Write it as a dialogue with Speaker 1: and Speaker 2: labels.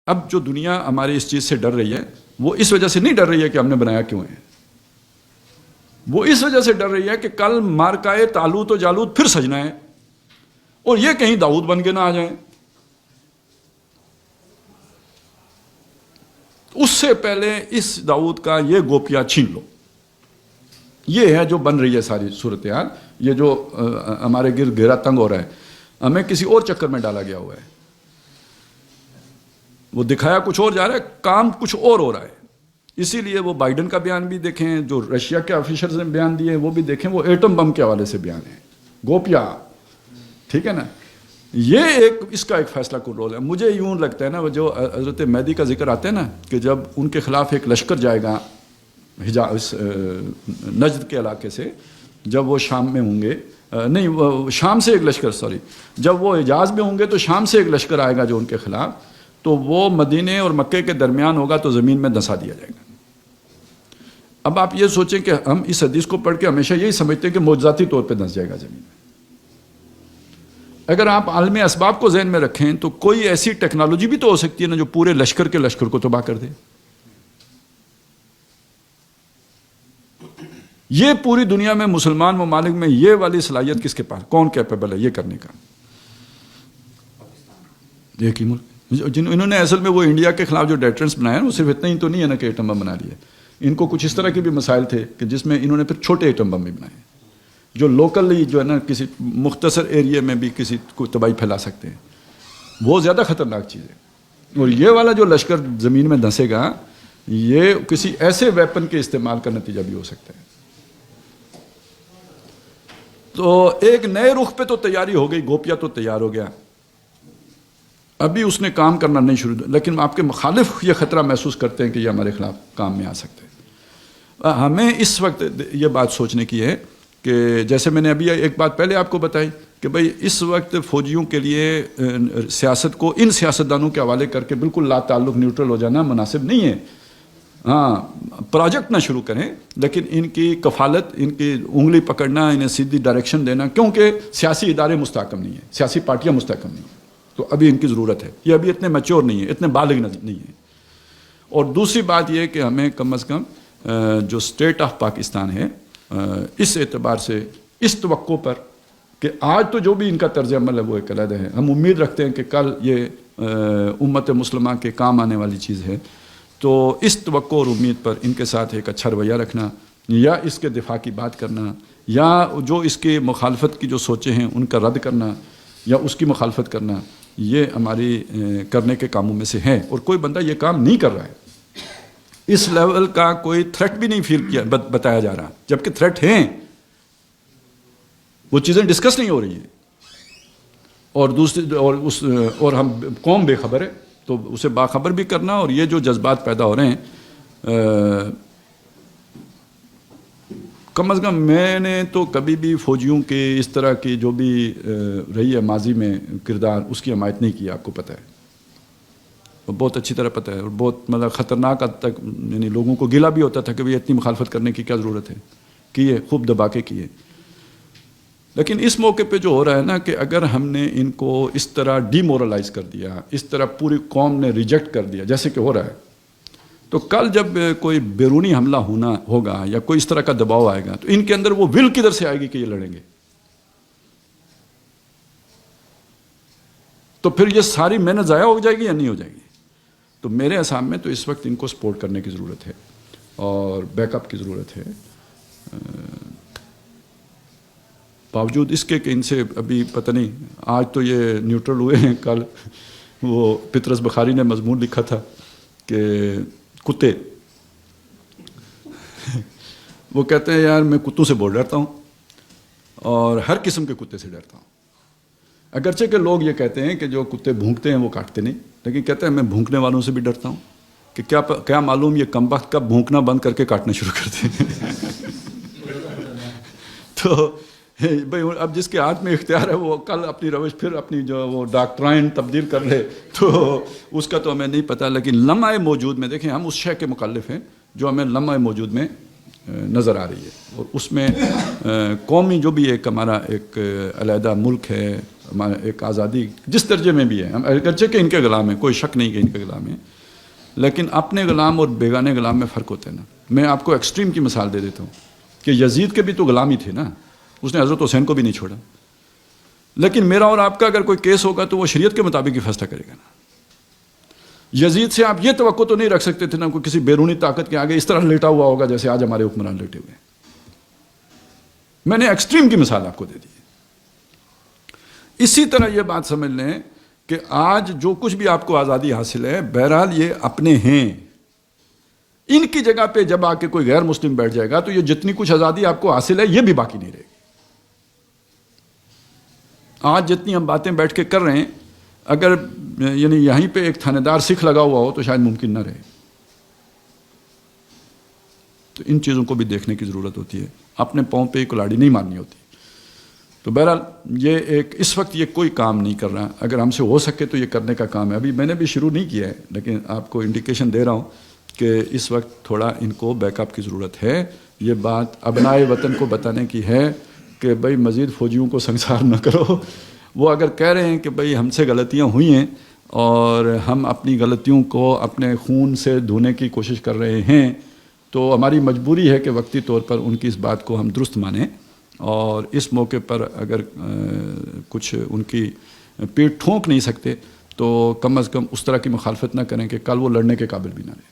Speaker 1: اب جو دنیا ہماری اس چیز سے ڈر رہی ہے وہ اس وجہ سے نہیں ڈر رہی ہے کہ ہم نے بنایا کیوں ہے، وہ اس وجہ سے ڈر رہی ہے کہ کل مارکائے طالوت و جالوت پھر سجنا ہے اور یہ کہیں داؤد بن کے نہ آ جائیں۔ اس سے پہلے اس داؤد کا یہ گوپیا چھین لو۔ یہ ہے جو بن رہی ہے ساری صورتحال، یہ جو ہمارے گرد گھیرا تنگ ہو رہا ہے، ہمیں کسی اور چکر میں ڈالا گیا ہوا ہے، وہ دکھایا کچھ اور جا رہا ہے، کام کچھ اور ہو رہا ہے۔ اسی لیے وہ بائیڈن کا بیان بھی دیکھیں، جو رشیا کے آفیشرز نے بیان دیے وہ بھی دیکھیں، وہ ایٹم بم کے حوالے سے بیان ہے، گوپیا، ٹھیک ہے نا۔ یہ اس کا ایک فیصلہ کن رول ہے۔ مجھے یوں لگتا ہے نا، وہ جو حضرت مہدی کا ذکر آتا ہے نا کہ جب ان کے خلاف ایک لشکر جائے گا نجد کے علاقے سے، جب وہ شام میں ہوں گے، نہیں وہ شام سے ایک لشکر، سوری، جب وہ حجاز میں ہوں گے تو شام سے ایک لشکر آئے گا جو ان کے خلاف، تو وہ مدینے اور مکے کے درمیان ہوگا تو زمین میں دھسا دیا جائے گا۔ اب آپ یہ سوچیں کہ ہم اس حدیث کو پڑھ کے ہمیشہ یہی سمجھتے ہیں کہ معجزاتی طور پہ دھس جائے گا زمین میں۔ اگر آپ عالم اسباب کو ذہن میں رکھیں تو کوئی ایسی ٹیکنالوجی بھی تو ہو سکتی ہے نا جو پورے لشکر کے لشکر کو تباہ کر دے۔ یہ پوری دنیا میں مسلمان ممالک میں یہ والی صلاحیت کس کے پاس، کون کیپیبل ہے یہ کرنے کا؟ ایک ہی ملک، انہوں نے اصل میں وہ انڈیا کے خلاف جو ڈیٹرنس بنایا ہے وہ صرف اتنا ہی تو نہیں ہے نا کہ ایٹم بم بنا لیے، ان کو کچھ اس طرح کے بھی مسائل تھے کہ جس میں انہوں نے پھر چھوٹے ایٹم بم بھی بنائے جو لوکلی جو ہے نا کسی مختصر ایریے میں بھی کسی کو تباہی پھیلا سکتے ہیں، وہ زیادہ خطرناک چیز ہے۔ اور یہ والا جو لشکر زمین میں دھنسے گا یہ کسی ایسے ویپن کے استعمال کا نتیجہ بھی ہو سکتا ہے۔ تو ایک نئے رخ پہ تو تیاری ہو گئی، گوپیا تو تیار ہو گیا، ابھی اس نے کام کرنا نہیں شروع، لیکن آپ کے مخالف یہ خطرہ محسوس کرتے ہیں کہ یہ ہمارے خلاف کام میں آ سکتے ہیں۔ ہمیں اس وقت یہ بات سوچنے کی ہے کہ جیسے میں نے ابھی ایک بات پہلے آپ کو بتائی کہ بھئی اس وقت فوجیوں کے لیے سیاست کو ان سیاستدانوں کے حوالے کر کے بالکل لا تعلق نیوٹرل ہو جانا مناسب نہیں ہے۔ ہاں، پروجیکٹ نہ شروع کریں لیکن ان کی کفالت، ان کی انگلی پکڑنا، انہیں سیدھی ڈائریکشن دینا، کیونکہ سیاسی ادارے مستحکم نہیں ہیں، سیاسی پارٹیاں مستحکم نہیں ہیں، تو ابھی ان کی ضرورت ہے، یہ ابھی اتنے میچور نہیں ہیں، اتنے بالغ نہیں ہیں۔ اور دوسری بات یہ کہ ہمیں کم از کم جو اسٹیٹ آف پاکستان ہے اس اعتبار سے اس توقع پر کہ آج تو جو بھی ان کا طرز عمل ہے وہ ایک علیحدہ ہے، ہم امید رکھتے ہیں کہ کل یہ امت مسلمہ کے کام آنے والی چیز ہے، تو اس توقع اور امید پر ان کے ساتھ ایک اچھا رویہ رکھنا یا اس کے دفاع کی بات کرنا یا جو اس کے مخالفت کی جو سوچیں ہیں ان کا رد کرنا یا اس کی مخالفت کرنا، یہ ہماری کرنے کے کاموں میں سے ہے۔ اور کوئی بندہ یہ کام نہیں کر رہا ہے، اس لیول کا کوئی تھریٹ بھی نہیں فیل کیا بتایا جا رہا، جبکہ تھریٹ ہیں، وہ چیزیں ڈسکس نہیں ہو رہی ہیں، اور دوسری اور ہم قوم بے خبر ہے، تو اسے باخبر بھی کرنا۔ اور یہ جو جذبات پیدا ہو رہے ہیں، کم از کم میں نے تو کبھی بھی فوجیوں کے اس طرح کی جو بھی رہی ہے ماضی میں کردار، اس کی حمایت نہیں کی، آپ کو پتہ ہے، بہت اچھی طرح پتہ ہے، اور بہت مطلب خطرناک حد تک، یعنی لوگوں کو گلا بھی ہوتا تھا کہ اتنی مخالفت کرنے کی کیا ضرورت ہے، کیے خوب دبا کے کیے۔ لیکن اس موقع پہ جو ہو رہا ہے نا کہ اگر ہم نے ان کو اس طرح ڈی مورلائز کر دیا، اس طرح پوری قوم نے ریجیکٹ کر دیا جیسے کہ ہو رہا ہے، تو کل جب کوئی بیرونی حملہ ہوگا یا کوئی اس طرح کا دباؤ آئے گا تو ان کے اندر وہ ول کدھر سے آئے گی کہ یہ لڑیں گے؟ تو پھر یہ ساری محنت ضائع ہو جائے گی یا نہیں ہو جائے گی؟ تو میرے حساب میں تو اس وقت ان کو سپورٹ کرنے کی ضرورت ہے اور بیک اپ کی ضرورت ہے، باوجود اس کے کہ ان سے ابھی پتہ نہیں، آج تو یہ نیوٹرل ہوئے ہیں، کل وہ پطرس بخاری نے مضمون لکھا تھا کہ کتے وہ کہتے ہیں یار میں کتوں سے بہت ڈرتا ہوں اور ہر قسم کے کتے سے ڈرتا ہوں، اگرچہ کہ لوگ یہ کہتے ہیں کہ جو کتے بھونکتے ہیں وہ کاٹتے نہیں، لیکن کہتے ہیں میں بھونکنے والوں سے بھی ڈرتا ہوں کہ کیا معلوم یہ کمبخت کب بھونکنا بند کر کے کاٹنا شروع کرتے ہیں۔ تو بھئی اب جس کے ہاتھ میں اختیار ہے وہ کل اپنی روش پھر اپنی جو وہ ڈاکٹرائن تبدیل کر لے، تو اس کا تو ہمیں نہیں پتہ، لیکن لمحہ موجود میں دیکھیں ہم اس شے کے مخالف ہیں جو ہمیں لمحہ موجود میں نظر آ رہی ہے، اور اس میں قومی جو بھی ایک ہمارا ایک علیحدہ ملک ہے، ایک آزادی جس درجے میں بھی ہے، ہم اگرچہ کہ ان کے غلام ہیں، کوئی شک نہیں کہ ان کے غلام ہیں، لیکن اپنے غلام اور بیگانے غلام میں فرق ہوتا ہے نا. میں آپ کو ایکسٹریم کی مثال دے دیتا ہوں کہ یزید کے بھی تو غلام ہی تھے نا، اس نے حضرت حسین کو بھی نہیں چھوڑا. لیکن میرا اور آپ کا اگر کوئی کیس ہوگا تو وہ شریعت کے مطابق ہی فیصلہ کرے گا نا. یزید سے آپ یہ توقع تو نہیں رکھ سکتے تھے نا کوئی کسی بیرونی طاقت کے آگے اس طرح لیٹا ہوا ہوگا جیسے آج ہمارے حکمران لیٹے ہوئے ہیں. میں نے ایکسٹریم کی مثال آپ کو دے دی. اسی طرح یہ بات سمجھ لیں کہ آج جو کچھ بھی آپ کو آزادی حاصل ہے، بہرحال یہ اپنے ہیں. ان کی جگہ پہ جب آ کے کوئی غیر مسلم بیٹھ جائے گا تو یہ جتنی کچھ آزادی آپ کو حاصل ہے یہ بھی باقی نہیں رہے گی. آج جتنی ہم باتیں بیٹھ کے کر رہے ہیں، اگر یعنی یہیں پہ ایک تھانے دار سکھ لگا ہوا ہو تو شاید ممکن نہ رہے. تو ان چیزوں کو بھی دیکھنے کی ضرورت ہوتی ہے، اپنے پاؤں پہ کلاڑی نہیں مارنی ہوتی. تو بہرحال یہ ایک اس وقت یہ کوئی کام نہیں کر رہا، اگر ہم سے ہو سکے تو یہ کرنے کا کام ہے. ابھی میں نے بھی شروع نہیں کیا ہے لیکن آپ کو انڈیکیشن دے رہا ہوں کہ اس وقت تھوڑا ان کو بیک اپ کی ضرورت ہے. یہ بات ابنائے وطن کو بتانے کی ہے کہ بھائی مزید فوجیوں کو سنسار نہ کرو. وہ اگر کہہ رہے ہیں کہ بھائی ہم سے غلطیاں ہوئی ہیں اور ہم اپنی غلطیوں کو اپنے خون سے دھونے کی کوشش کر رہے ہیں، تو ہماری مجبوری ہے کہ وقتی طور پر ان کی اس بات کو ہم درست مانیں، اور اس موقع پر اگر کچھ ان کی پیٹ ٹھونک نہیں سکتے تو کم از کم اس طرح کی مخالفت نہ کریں کہ کل وہ لڑنے کے قابل بھی نہ رہے.